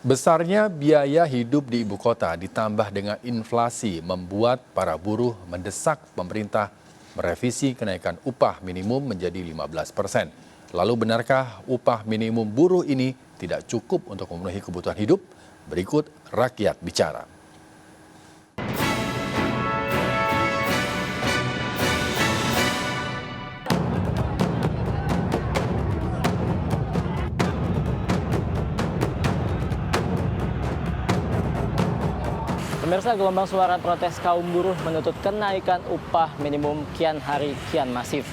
Besarnya biaya hidup di ibu kota ditambah dengan inflasi membuat para buruh mendesak pemerintah merevisi kenaikan upah minimum menjadi 15%. Lalu benarkah upah minimum buruh ini tidak cukup untuk memenuhi kebutuhan hidup? Berikut Rakyat Bicara. Pemirsa, gelombang suara protes kaum buruh menuntut kenaikan upah minimum kian hari kian masif.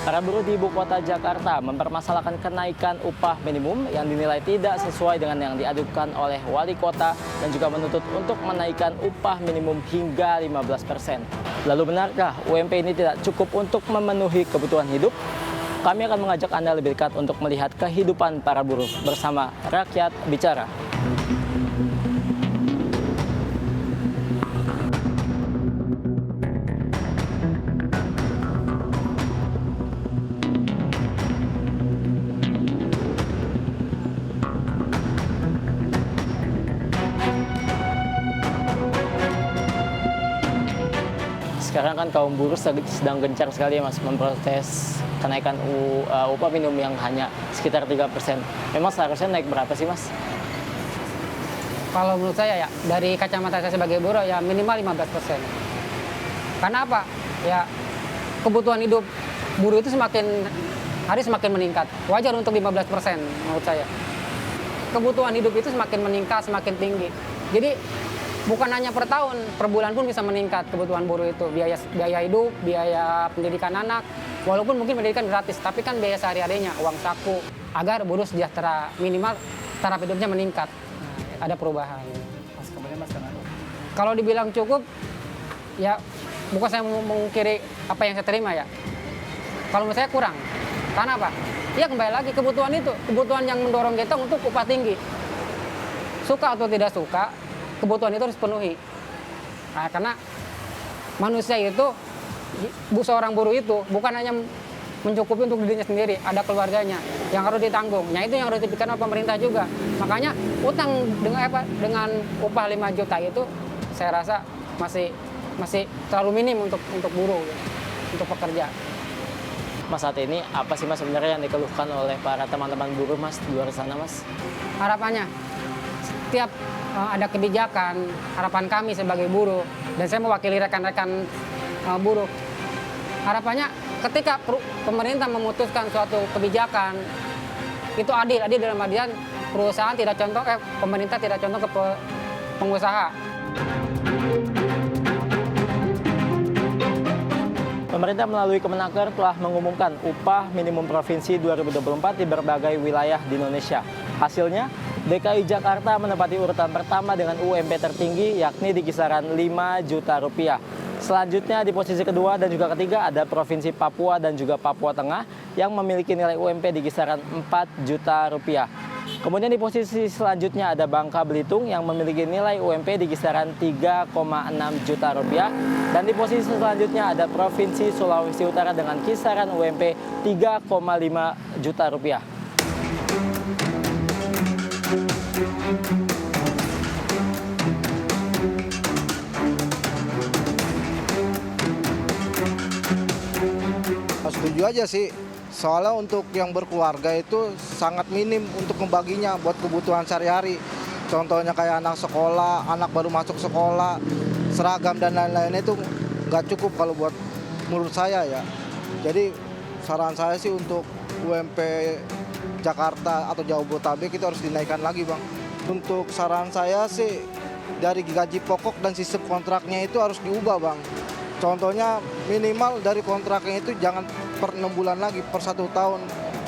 Para buruh di ibu kota Jakarta mempermasalahkan kenaikan upah minimum yang dinilai tidak sesuai dengan yang diadukan oleh wali kota dan juga menuntut untuk menaikkan upah minimum hingga 15%. Lalu benarkah UMP ini tidak cukup untuk memenuhi kebutuhan hidup? Kami akan mengajak Anda lebih dekat untuk melihat kehidupan para buruh bersama Rakyat Bicara. Sekarang kan kaum buruh sedang gencar sekali ya Mas memprotes kenaikan upah minimum yang hanya sekitar 3%. Memang seharusnya naik berapa sih Mas? Kalau menurut saya ya, dari kacamata saya sebagai buruh ya minimal 15%. Karena apa? Ya kebutuhan hidup buruh itu semakin hari semakin meningkat. Wajar untuk 15% menurut saya. Kebutuhan hidup itu semakin meningkat, semakin tinggi. Jadi bukan hanya per tahun, per bulan pun bisa meningkat kebutuhan buruh itu. Biaya hidup, biaya pendidikan anak, walaupun mungkin pendidikan gratis, tapi kan biaya sehari-harinya, uang saku, agar buruh sejahtera, minimal taraf hidupnya meningkat. Nah, ada perubahan. Kalau dibilang cukup, ya bukan saya mengkiri apa yang saya terima ya. Kalau menurut saya kurang. Karena apa? Ya kembali lagi kebutuhan itu, kebutuhan yang mendorong kita untuk upah tinggi. Suka atau tidak suka, kebutuhan itu harus penuhi. Nah, karena manusia itu, seorang buruh itu bukan hanya mencukupi untuk dirinya sendiri, ada keluarganya yang harus ditanggung. Nah, itu yang harus dipikirkan oleh pemerintah juga. Makanya utang dengan upah 5 juta itu saya rasa masih terlalu minim untuk buruh, untuk pekerja. Mas, saat ini apa sih Mas sebenarnya yang dikeluhkan oleh para teman-teman buruh Mas di luar sana Mas? Harapannya setiap ada kebijakan, harapan kami sebagai buruh, dan saya mewakili rekan-rekan buruh, harapannya ketika pemerintah memutuskan suatu kebijakan itu adil dalam artian perusahaan tidak contoh, pemerintah tidak contoh ke pengusaha. Pemerintah melalui Kemenaker telah mengumumkan upah minimum provinsi 2024 di berbagai wilayah di Indonesia. Hasilnya, DKI Jakarta menempati urutan pertama dengan UMP tertinggi yakni di kisaran 5 juta rupiah. Selanjutnya di posisi kedua dan juga ketiga ada Provinsi Papua dan juga Papua Tengah yang memiliki nilai UMP di kisaran 4 juta rupiah. Kemudian di posisi selanjutnya ada Bangka Belitung yang memiliki nilai UMP di kisaran 3,6 juta rupiah. Dan di posisi selanjutnya ada Provinsi Sulawesi Utara dengan kisaran UMP 3,5 juta rupiah. Setuju aja sih, soalnya untuk yang berkeluarga itu sangat minim untuk membaginya buat kebutuhan sehari-hari. Contohnya kayak anak sekolah, anak baru masuk sekolah, seragam dan lain-lainnya itu nggak cukup kalau buat menurut saya ya. Jadi saran saya sih untuk UMP Jakarta atau Jabodetabek itu harus dinaikkan lagi Bang. Untuk saran saya sih dari gaji pokok dan sistem kontraknya itu harus diubah Bang. Contohnya minimal dari kontraknya itu jangan per 6 bulan lagi, per 1 tahun.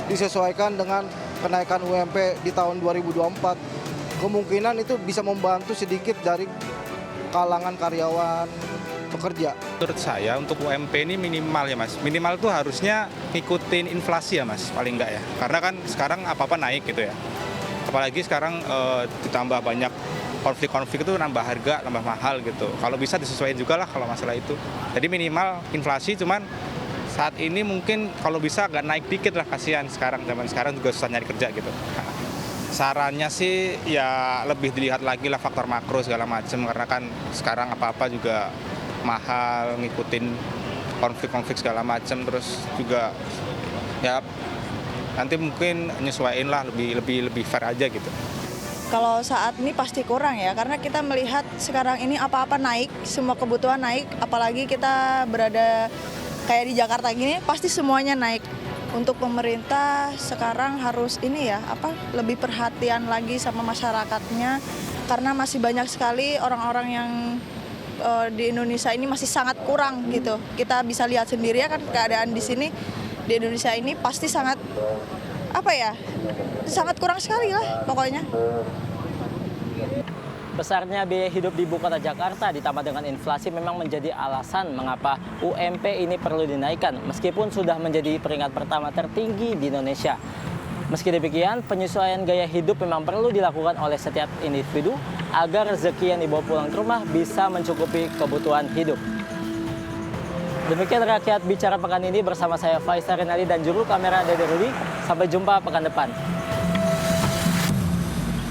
Disesuaikan dengan kenaikan UMP di tahun 2024. Kemungkinan itu bisa membantu sedikit dari kalangan karyawan pekerja. Menurut saya untuk UMP ini minimal ya Mas. Minimal tuh harusnya ngikutin inflasi ya Mas, paling enggak ya. Karena kan sekarang apa-apa naik gitu ya. Apalagi sekarang ditambah banyak konflik-konflik itu nambah harga, nambah mahal gitu. Kalau bisa disesuaikan juga lah kalau masalah itu. Jadi minimal inflasi, cuman saat ini mungkin kalau bisa agak naik dikit lah, kasihan sekarang, zaman sekarang juga susah nyari kerja gitu. Sarannya sih ya lebih dilihat lagi lah faktor makro segala macam, karena kan sekarang apa-apa juga mahal, ngikutin konflik-konflik segala macam, terus juga ya nanti mungkin nyesuaiin lah, lebih fair aja gitu. Kalau saat ini pasti kurang ya, karena kita melihat sekarang ini apa-apa naik, semua kebutuhan naik, apalagi kita berada kayak di Jakarta gini, pasti semuanya naik. Untuk pemerintah sekarang harus ini ya, lebih perhatian lagi sama masyarakatnya, karena masih banyak sekali orang-orang yang di Indonesia ini masih sangat kurang gitu. Kita bisa lihat sendiri ya kan keadaan di sini, di Indonesia ini pasti sangat sangat kurang sekali lah pokoknya. Besarnya biaya hidup di ibu kota Jakarta ditambah dengan inflasi memang menjadi alasan mengapa UMP ini perlu dinaikkan meskipun sudah menjadi peringkat pertama tertinggi di Indonesia. Meski demikian, penyesuaian gaya hidup memang perlu dilakukan oleh setiap individu agar rezeki yang dibawa pulang ke rumah bisa mencukupi kebutuhan hidup. Demikian Rakyat Bicara pekan ini bersama saya Faisal Rinaldi dan juru kamera Dede Rudi. Sampai jumpa pekan depan.